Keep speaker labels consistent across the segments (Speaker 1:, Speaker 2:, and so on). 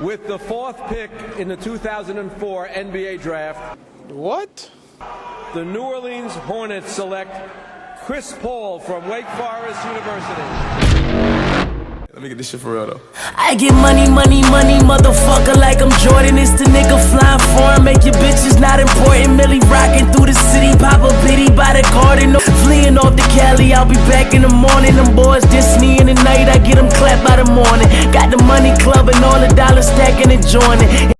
Speaker 1: with the 4th pick in the 2004 NBA Draft.
Speaker 2: What?
Speaker 1: The New Orleans Hornets select Chris Paul from Wake Forest University.
Speaker 3: Let me get this shit for real though.
Speaker 4: I get money, money, money, motherfucker, like I'm Jordan. It's the nigga flying foreign, make your bitches not important. Millie rocking through the city, pop a bitty by the garden. Fleeing off the Cali, I'll be back in the morning. Them boys diss me in the night, I get them clapped by the morning. Got the money club and all the dollars stacking and joining.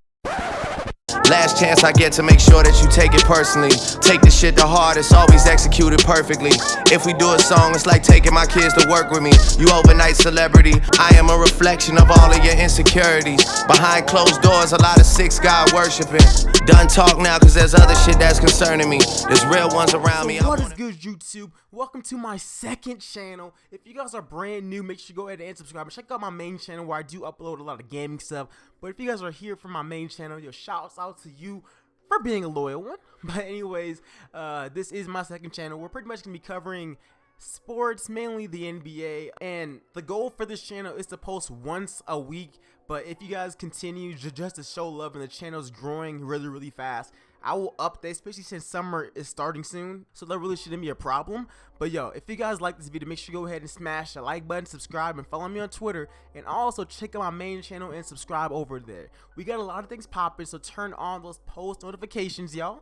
Speaker 5: Last chance I get to make sure that you take it personally. Take this shit to heart, it's always executed perfectly. If we do a song, it's like taking my kids to work with me. You overnight celebrity, I am a reflection of all of your insecurities. Behind closed doors, a lot of sick God worshiping. Done talk now, cause there's other shit that's concerning me. There's real ones around me.
Speaker 6: What is good, YouTube? Welcome to my second channel. If you guys are brand new, make sure you go ahead and subscribe. And check out my main channel where I do upload a lot of gaming stuff. But if you guys are here from my main channel, yo, shouts out to you for being a loyal one. But anyways, this is my second channel. We're pretty much going to be covering sports, mainly the NBA. And the goal for this channel is to post once a week. But if you guys continue just to show love and the channel is growing really fast, I will update, especially since summer is starting soon, so that really shouldn't be a problem. But yo, if you guys like this video, make sure you go ahead and smash the like button, subscribe, and follow me on Twitter. And also check out my main channel and subscribe over there. We got a lot of things popping, so turn on those post notifications, y'all.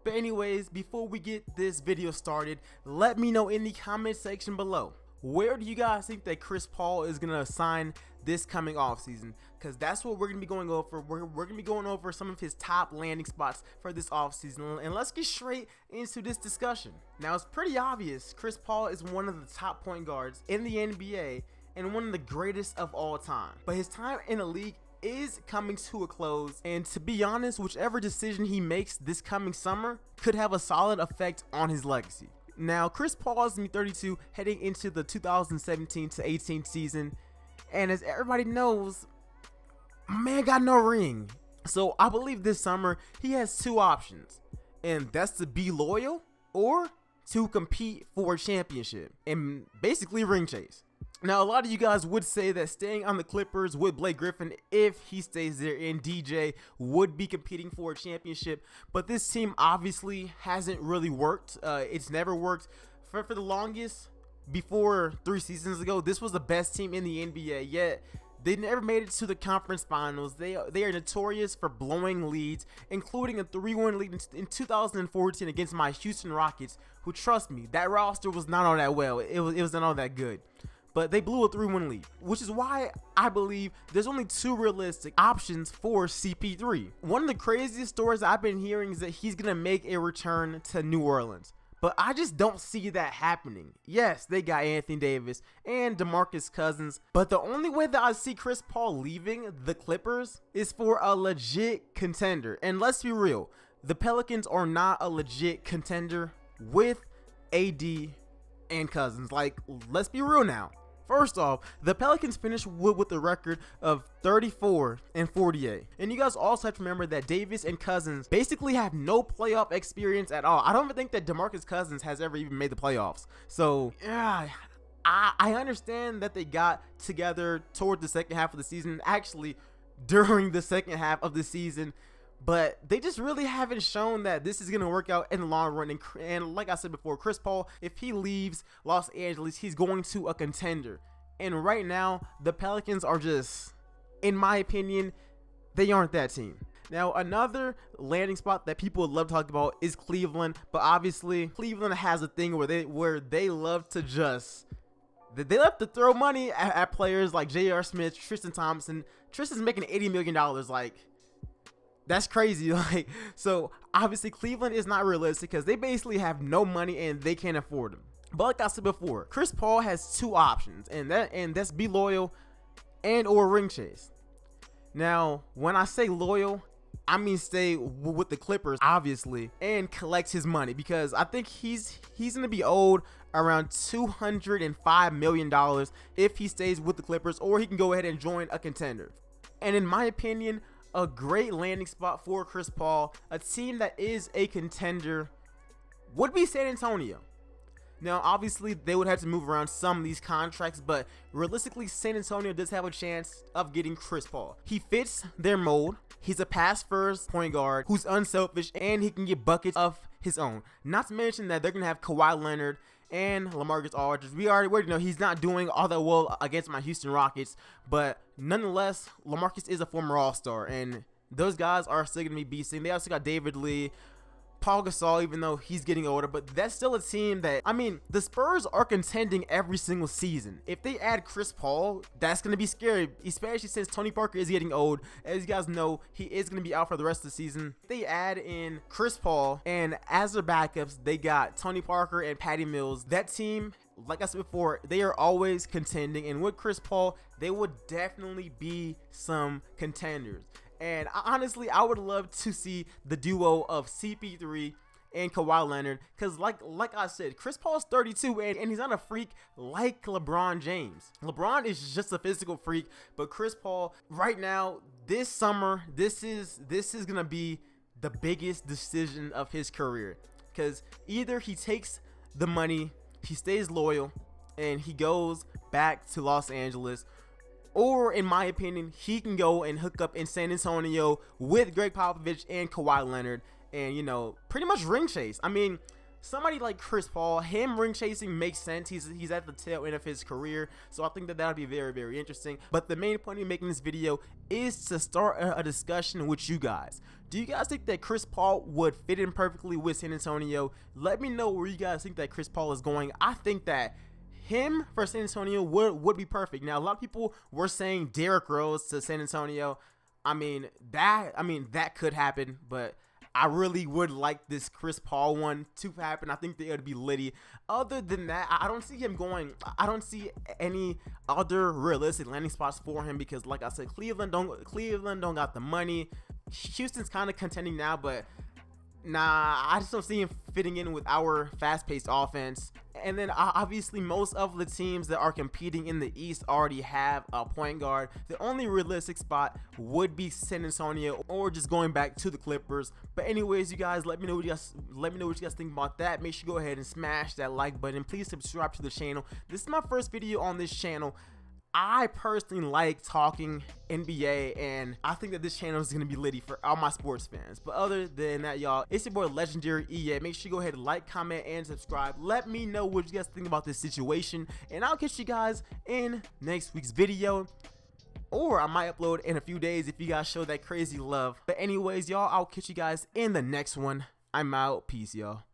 Speaker 6: But anyways, before we get this video started, let me know in the comment section below, where do you guys think that Chris Paul is going to sign this coming off season? Because that's what we're going to be going over. We're going to be going over some of his top landing spots for this off season. And let's get straight into this discussion. Now, it's pretty obvious Chris Paul is one of the top point guards in the NBA and one of the greatest of all time. But his time in the league is coming to a close, and to be honest, whichever decision he makes this coming summer could have a solid effect on his legacy. Now, Chris Paul is going to be 32 heading into the 2017 to 18 season, and as everybody knows, my man got no ring. So I believe this summer he has two options, and that's to be loyal or to compete for a championship and basically ring chase. Now, a lot of you guys would say that staying on the Clippers with Blake Griffin, if he stays there, and DJ would be competing for a championship. But this team obviously hasn't really worked. It's never worked for the longest. Before 3 seasons ago, this was the best team in the NBA, yet they never made it to the conference finals. They are notorious for blowing leads, including a 3-1 lead in 2014 against my Houston Rockets, who, trust me, that roster was not all that well. It was not all that good. But they blew a 3-1 lead, which is why I believe there's only 2 realistic options for CP3. One of the craziest stories I've been hearing is that he's going to make a return to New Orleans. But I just don't see that happening. Yes, they got Anthony Davis and DeMarcus Cousins, but the only way that I see Chris Paul leaving the Clippers is for a legit contender. And let's be real, the Pelicans are not a legit contender with AD and Cousins. Like, let's be real now. First off, the Pelicans finished with a record of 34-48. And you guys also have to remember that Davis and Cousins basically have no playoff experience at all. I don't even think that DeMarcus Cousins has ever even made the playoffs. So, yeah, I understand that they got together toward the second half of the season, actually during the second half of the season. But they just really haven't shown that this is going to work out in the long run. And like I said before, Chris Paul, if he leaves Los Angeles, he's going to a contender. And right now, the Pelicans are just, in my opinion, they aren't that team. Now, another landing spot that people would love to talk about is Cleveland. But obviously, Cleveland has a thing where they love to just... They love to throw money at players like J.R. Smith, Tristan Thompson. Tristan's making $80 million. Like... that's crazy. Like, so obviously Cleveland is not realistic because they basically have no money and they can't afford them. But like I said before, Chris Paul has 2 options, and that's be loyal and or ring chase. Now, when I say loyal, I mean stay with the Clippers, obviously, and collect his money, because I think he's gonna be owed around $205 million if he stays with the Clippers, or he can go ahead and join a contender. And in my opinion, a great landing spot for Chris Paul, a team that is a contender, would be San Antonio. Now, obviously, they would have to move around some of these contracts, but realistically, San Antonio does have a chance of getting Chris Paul. He fits their mold. He's a pass-first point guard who's unselfish, and he can get buckets of his own. Not to mention that they're going to have Kawhi Leonard and LaMarcus Aldridge. We already know he's not doing all that well against my Houston Rockets, but nonetheless, LaMarcus is a former All-Star, and those guys are still going to be beasting. They also got David Lee, Paul Gasol, even though he's getting older, but that's still a team that, I mean, the Spurs are contending every single season. If they add Chris Paul, that's going to be scary, especially since Tony Parker is getting old. As you guys know, he is going to be out for the rest of the season. If they add in Chris Paul, and as their backups, they got Tony Parker and Patty Mills. That team, like I said before, they are always contending, and with Chris Paul, they would definitely be some contenders. And honestly, I would love to see the duo of CP3 and Kawhi Leonard, because like I said, Chris Paul's 32 and he's not a freak like LeBron James. LeBron is just a physical freak, but Chris Paul right now, this summer, this is gonna be the biggest decision of his career, because either he takes the money, he stays loyal, and he goes back to Los Angeles, or in my opinion, he can go and hook up in San Antonio with Greg Popovich and Kawhi Leonard and, you know, pretty much ring chase. I mean, somebody like Chris Paul, him ring chasing makes sense. He's at the tail end of his career, so I think that would be very, very interesting. But the main point of making this video is to start a discussion with you guys. Do you guys think that Chris Paul would fit in perfectly with San Antonio? Let me know where you guys think that Chris Paul is going. I think that him for San Antonio would be perfect. Now, a lot of people were saying Derrick Rose to San Antonio. I mean, that could happen, but I really would like this Chris Paul one to happen. I think that it would be litty. Other than that, I don't see him going. I don't see any other realistic landing spots for him, because, like I said, Cleveland don't got the money. Houston's kind of contending now, but nah, I just don't see him fitting in with our fast-paced offense. And then obviously most of the teams that are competing in the East already have a point guard. The only realistic spot would be San Antonio, or just going back to the Clippers. But anyways, you guys, let me know what you guys think about that. Make sure you go ahead and smash that like button. Please subscribe to the channel. This is my first video on this channel. I personally like talking NBA, and I think that this channel is going to be litty for all my sports fans. But other than that, y'all, it's your boy Legendary EA. Make sure you go ahead and like, comment, and subscribe. Let me know what you guys think about this situation, and I'll catch you guys in next week's video. Or I might upload in a few days if you guys show that crazy love. But anyways, y'all, I'll catch you guys in the next one. I'm out. Peace, y'all.